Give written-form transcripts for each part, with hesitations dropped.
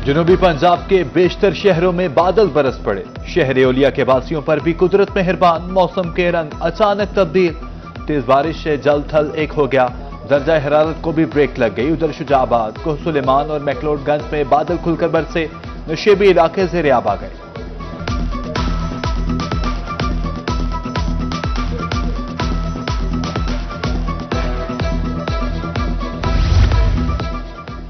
जनूबी पंजाब के बेशतर शहरों में बादल बरस पड़े। शहर ओलिया के वासियों पर भी कुदरत मेहरबान, मौसम के रंग अचानक तब्दील। तेज बारिश से जल थल एक हो गया, दर्जा हरारत को भी ब्रेक लग गई। उधर शुजाबाद, कोह सुलेमान और मैक्लोडगंज में बादल खुलकर बरसे, नशेबी इलाके ज़ेर-ए-आब आ गए।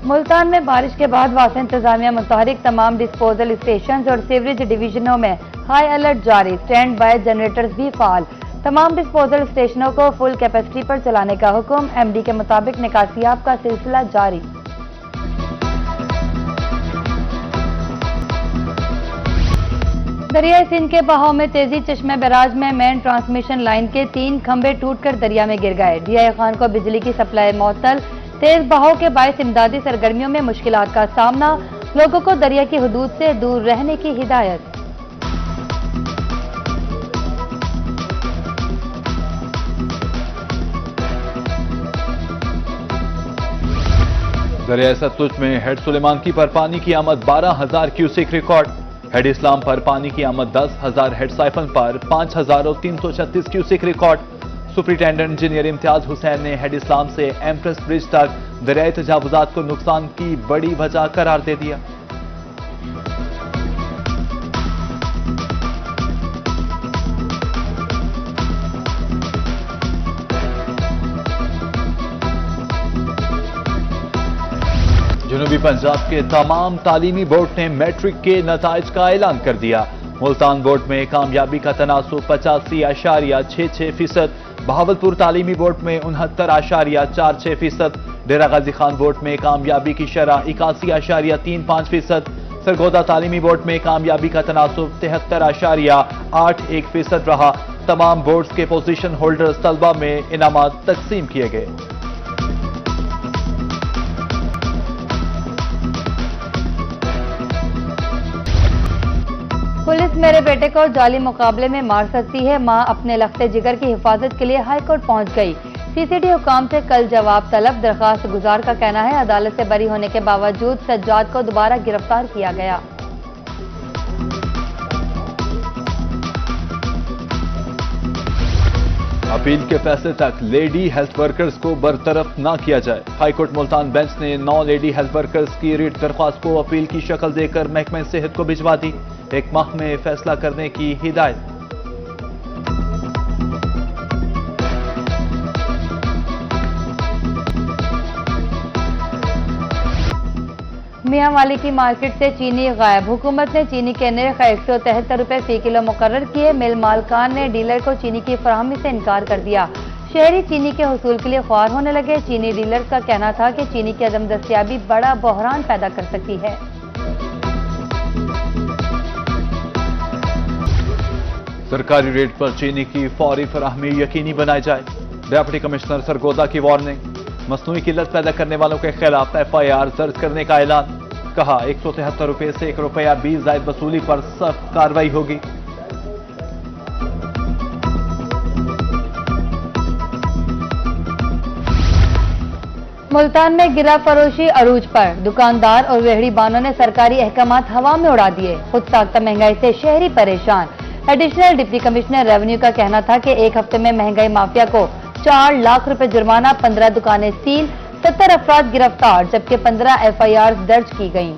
मुल्तान में बारिश के बाद वासा इंतजामिया मुतहरिक तमाम डिस्पोजल स्टेशन और सीवरेज डिवीजनों में हाई अलर्ट जारी। स्टैंड बाय जनरेटर्स भी फाल। तमाम डिस्पोजल स्टेशनों को फुल कैपेसिटी पर चलाने का हुक्म। एमडी के मुताबिक निकासियाब का सिलसिला जारी। दरियाई सिंध के बहाव में तेजी। चश्मे बैराज में मेन ट्रांसमिशन लाइन के 3 खंभे टूटकर दरिया में गिर गए। डीआई खान को बिजली की सप्लाई मअतल। तेज बहाव के बायस इमदादी सरगर्मियों में मुश्किलात का सामना। लोगों को दरिया की हदूद से दूर रहने की हिदायत। दरिया सतलुज में हेड सुलेमानकी पर पानी की आमद 12,000 क्यूसेक रिकॉर्ड। हेड इस्लाम पर पानी की आमद 10,000, हेड साइफन पर 5,336 cusec record. Superintendent engineer Imtiaz Hussain ने हेड इस्लाम से एम्प्रेस ब्रिज तक दरियाई तजावुजात को नुकसान की बड़ी वजह करार दे दिया। जनूबी पंजाब के तमाम तालीमी बोर्ड ने मैट्रिक के नताइज का ऐलान कर दिया। मुल्तान बोर्ड में कामयाबी का तनासुब 85.66%। बहावलपुर तालीमी बोर्ड में 69.46%। डेरा गाजी खान बोर्ड में कामयाबी की शरह 81.35%। सरगोदा तालीमी बोर्ड में कामयाबी का तनासुब 73.81% रहा। तमाम बोर्ड्स के पोजीशन होल्डर्स तलबा में इनामात तकसीम किए गए। पुलिस मेरे बेटे को जाली मुकाबले में मार सकती है। मां अपने लख्ते जिगर की हिफाजत के लिए हाई कोर्ट पहुंच गई। सीसीडी हुकाम से कल जवाब तलब। दरखास्त गुजार का कहना है अदालत से बरी होने के बावजूद सज्जाद को दोबारा गिरफ्तार किया गया। अपील के फैसले तक लेडी हेल्थ वर्कर्स को बरतरफ न किया जाए। हाईकोर्ट मुल्तान बेंच ने 9 लेडी हेल्थ वर्कर्स की रिट दरख्वास्त को अपील की शक्ल देकर महकमे सेहत को भिजवा दी। 1 माह में फैसला करने की हिदायत। मियां वाली की मार्केट से चीनी गायब। हुकूमत ने चीनी के निर्ख 173 रुपए फी किलो मुकर्रर किए। मिल मालकान ने डीलर को चीनी की फराहमी से इनकार कर दिया। शहरी चीनी के हुसूल के लिए ख्वार होने लगे। चीनी डीलर्स का कहना था कि चीनी की अदम दस्तियाबी बड़ा बहरान पैदा कर सकती है। सरकारी रेट पर चीनी की फौरी फराहमी यकीनी बनाई जाए। डिप्टी कमिश्नर सरगोदा की वार्निंग। मसनूई किल्लत पैदा करने वालों के खिलाफ FIR दर्ज करने का ऐलान। कहा 173 रुपए से ₹1.20 जायद वसूली पर सख्त कार्रवाई होगी। मुल्तान में गिरा फरोशी अरूज पर। दुकानदार और रेहड़ी बानों ने सरकारी अहकामात हवा में उड़ा दिए। खुद साख्ता महंगाई से शहरी परेशान। एडिशनल डिप्टी कमिश्नर रेवेन्यू का कहना था कि एक हफ्ते में महंगाई माफिया को 4 लाख रुपए जुर्माना, 15 दुकानें सील, 70 अफराद गिरफ्तार, जबकि 15 FIR दर्ज की गईं।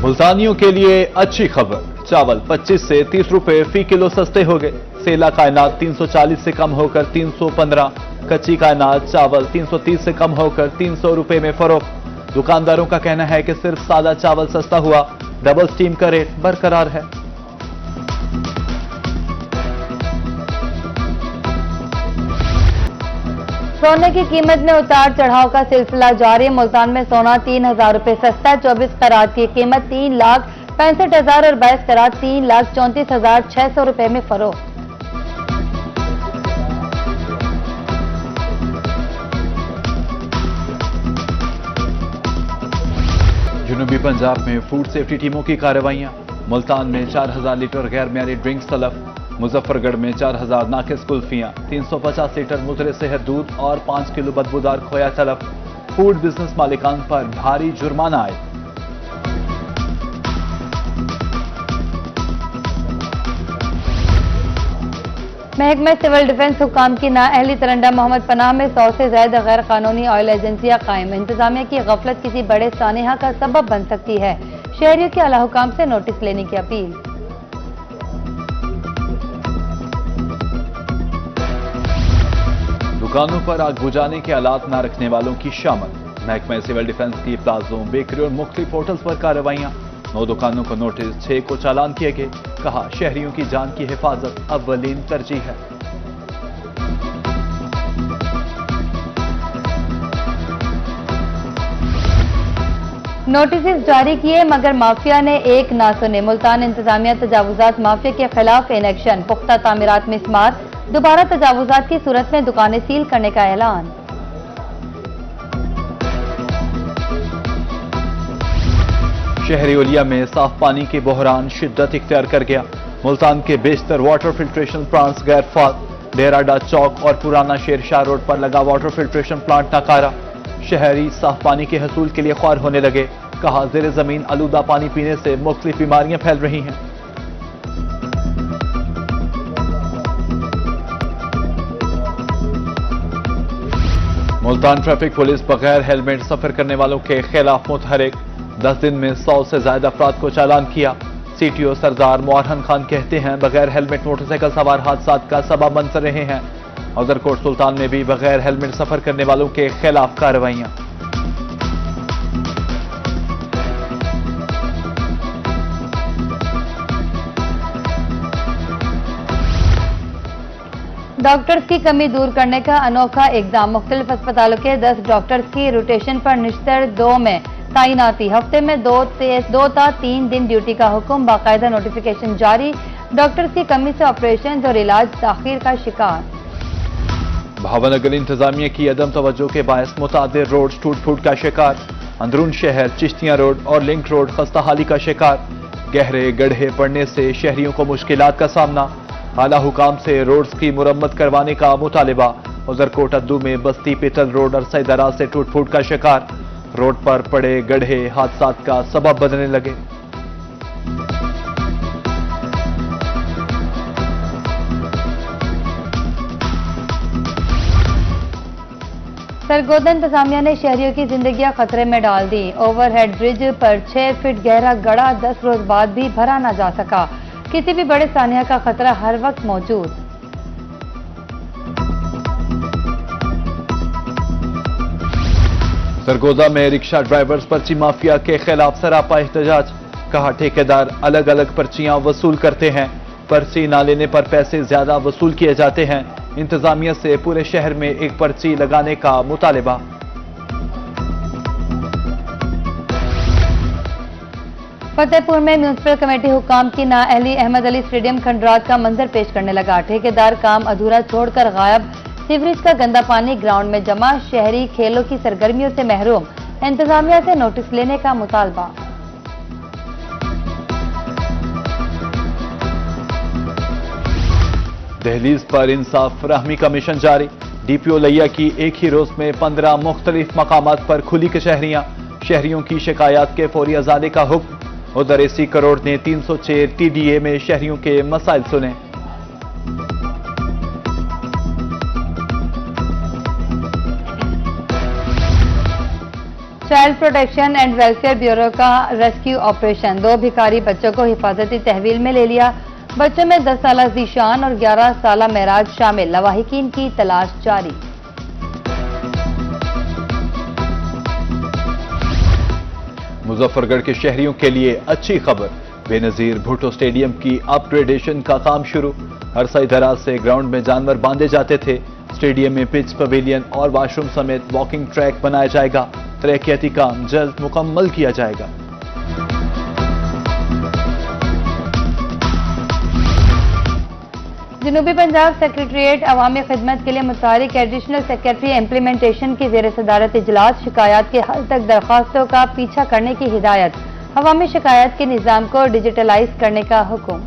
मुल्तानियों के लिए अच्छी खबर। चावल 25 से 30 रुपए फी किलो सस्ते हो गए। सेला कायनात 340 से कम होकर 315। कच्ची कायनात चावल 330 से कम होकर 300 रुपए में फरोख्त। दुकानदारों का कहना है कि सिर्फ सादा चावल सस्ता हुआ, डबल स्टीम का रेट बरकरार है। सोने की कीमत में उतार चढ़ाव का सिलसिला जारी। मुल्तान में सोना 3,000 रुपए सस्ता। 24 करात की कीमत 3,65,000 और 22 करात 3,34,600 रुपए में फरोख्त। जनूबी पंजाब में फूड सेफ्टी टीमों की कार्रवाइयां। मुल्तान में 4,000 लीटर गैर मियारी ड्रिंक्स तलब। मुजफ्फरगढ़ में 4000 नाकिस कुल्फियां, 350 लीटर मुतरे सेहत दूध और 5 किलो बदबूदार खोया तलब। फूड बिजनेस मालिकान पर भारी जुर्माना आए। महकमा सिविल डिफेंस हुकाम की नाअहली तरंडा मोहम्मद पनाह में 100 से ज्यादा गैर कानूनी ऑयल एजेंसियां कायम। इंतजामिया की गफलत किसी बड़े सानेहा का सबब बन सकती है। शहरियों के आला हुकाम से नोटिस लेने की अपील। दुकानों पर आग बुझाने के आलात न रखने वालों की शामल। महकमा सिविल डिफेंस की प्लाजों, बेकरी और मुख्तलिफ होटल्स पर कार्रवाइयां। 9 दुकानों को नोटिस, 6 को चालान किए गए। कहा, शहरियों की जान की हिफाजत अव्वलीन तरजीह है। नोटिस जारी किए मगर माफिया ने एक ना सुने। मुल्तान इंतजामिया तजावुजात माफिया के खिलाफ इन एक्शन। पुख्ता तामीरात में स्मार। दोबारा तजावुजात की सूरत में दुकानें सील करने का ऐलान। शहरी ओलिया में साफ पानी के बहरान शिद्दत इख्तियार कर गया। मुल्तान के बेशतर वाटर फिल्ट्रेशन प्लांट्स गैर फाल। डेराडा चौक और पुराना शेरशाह रोड पर लगा वाटर फिल्ट्रेशन प्लांट नाकारा। शहरी साफ पानी के हसूल के लिए ख्वार होने लगे। कहा, जेर जमीन आलूदा पानी पीने से मुख्तलिफ बीमारियां फैल रही हैं। मुल्तान ट्रैफिक पुलिस बगैर हेलमेट सफर करने वालों के खिलाफ मुतहरिक। 10 दिन में 100 से ज्यादा अफराद को चालान किया। सीटीओ सरदार मुआरहन खान कहते हैं, बगैर हेलमेट मोटरसाइकिल सवार हादसात का सबब बन रहे हैं। अजरकोट सुल्तान में भी बगैर हेलमेट सफर करने वालों के खिलाफ कार्रवाइयां। डॉक्टर्स की कमी दूर करने का अनोखा इक़दाम। मुख्तलिफ अस्पतालों के 10 डॉक्टर्स की रोटेशन पर निश्तर 2 में तैनाती। हफ्ते में 2 ta 3 दिन ड्यूटी का हुक्म। बाकायदा नोटिफिकेशन जारी। डॉक्टर्स की कमी से ऑपरेशन और इलाज ताखीर का शिकार। भावनगर इंतजामिया की अदम तवज्जो के बायस मुतादिर रोड टूट फूट का शिकार। अंदरून शहर चिश्तियां रोड और लिंक रोड खस्ताहाली का शिकार। गहरे गड्ढे पड़ने से शहरियों को मुश्किलात का सामना। आला हुकाम से रोड्स की मुरम्मत करवाने का मुतालिबा। उजरकोट अद्दू में बस्ती पितल रोड अरसे दराज से टूट फूट का शिकार। रोड पर पड़े गड्ढे हादसात का सबब बनने लगे। सरगोदा इंतजामिया ने शहरियों की जिंदगियां खतरे में डाल दी। ओवरहेड ब्रिज पर 6 फीट गहरा गड़ा 10 रोज बाद भी भरा न जा सका। किसी भी बड़े सानिया का खतरा हर वक्त मौजूद। सरगोदा में रिक्शा ड्राइवर्स पर्ची माफिया के खिलाफ सरापा एहतजाज। कहा, ठेकेदार अलग अलग पर्चियां वसूल करते हैं। पर्ची ना लेने पर पैसे ज्यादा वसूल किए जाते हैं। इंतजामिया से पूरे शहर में एक पर्ची लगाने का मुतालिबा। फतेहपुर में म्यूनिसिपल कमेटी हुकाम की नाअहली। अहमद अली स्टेडियम खंडरात का मंजर पेश करने लगा। ठेकेदार काम अधूरा छोड़कर गायब। सीवरेज का गंदा पानी ग्राउंड में जमा। शहरी खेलों की सरगर्मियों से महरूम। इंतजामिया से नोटिस लेने का मुतालबा। दहलीज पर इंसाफ फराहमी का मिशन जारी। डीपीओ लिया की एक ही रोज में 15 मुख्तलिफ मकामात पर खुली कचहरियां। शहरियों की शिकायत के फौरी अजाले का हुक्म। उधर एसी करोड़ ने 306 टीडीए में शहरियों के मसाइल सुने। Child protection and welfare bureau का रेस्क्यू ऑपरेशन। 2 भिखारी बच्चों को हिफाजती तहवील में ले लिया। बच्चों में 10 साल जीशान और 11 साल मेराज शामिल। लवाहिकीन की तलाश जारी। मुजफ्फरगढ़ के शहरियों के लिए अच्छी खबर। बेनजीर भुट्टो स्टेडियम की अपग्रेडेशन का काम शुरू। अरसा दराज से ग्राउंड में जानवर बांधे जाते थे। स्टेडियम में पिच, पवेलियन और वॉशरूम समेत वॉकिंग ट्रैक बनाया जाएगा। तरक्याती काम जल्द मुकम्मल किया जाएगा। जनूबी पंजाब सेक्रेटरीट अवामी खिदमत के लिए मुतहरिक एडिशनल सेक्रेटरी इम्प्लीमेंटेशन की जेर सदारत इजलास। शिकायत के हल तक दरखास्तों का पीछा करने की हिदायत। अवामी शिकायत के निज़ाम को डिजिटलाइज करने का हुक्म।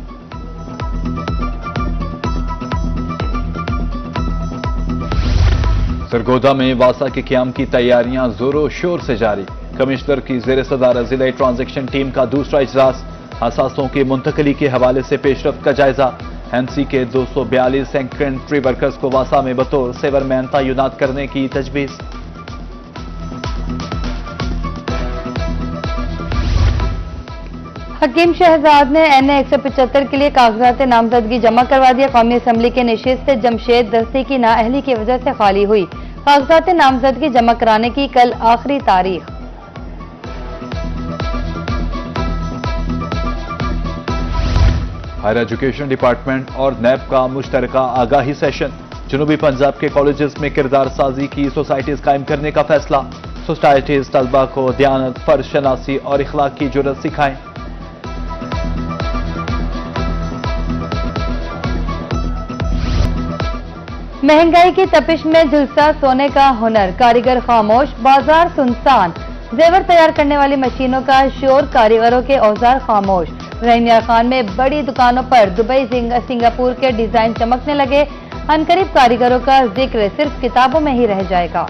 सरगोधा में वासा के क़याम की तैयारियां जोरों शोर से जारी। कमिश्नर की जेर सदारत जिला ट्रांजैक्शन टीम का दूसरा इजलास। असासों की मुंतकली के हवाले से पेशरफ्त का जायजा। एनसी के 242 सेकेंडरी वर्कर्स को वासा में बतौर सेवरमैन तैनात करने की तजवीज़। हकीम शहजाद ने NA 175 के लिए कागजात नामजदगी जमा करवा दिया। कौमी असम्बली के नशिस्त जमशेद दस्ती की नाअहली की वजह से खाली हुई। कागजात नामजदगी जमा कराने की कल आखिरी तारीख। हायर एजुकेशन डिपार्टमेंट और नैब का मुश्तरका आगाही सेशन। जनूबी पंजाब के कॉलेजेस में किरदार साजी की सोसाइटीज कायम करने का फैसला। सोसाइटीज तलबा को दियानत, फर्ज शनासी और इखलाक की जुर्रत सिखाएं। महंगाई की तपिश में झुलसा सोने का हुनर, कारीगर खामोश, बाजार सुनसान। जेवर तैयार करने वाली मशीनों का शोर, कारीगरों के औजार खामोश। रहीमिया खान में बड़ी दुकानों पर दुबई सिंगापुर के डिजाइन चमकने लगे। अनकरीब कारीगरों का जिक्र सिर्फ किताबों में ही रह जाएगा।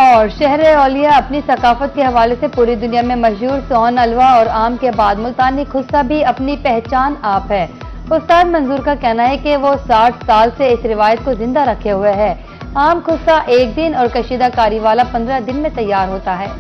और शहर औलिया अपनी सकाफत के हवाले से पूरी दुनिया में मशहूर सोन, हलवा और आम के बाद मुल्तानी खुस्सा भी अपनी पहचान आप है। उस्ताद मंजूर का कहना है कि वो 60 साल से इस रिवायत को जिंदा रखे हुए है। आम खुस्सा 1 दिन और कशीदा कारी वाला 15 दिन में तैयार होता है।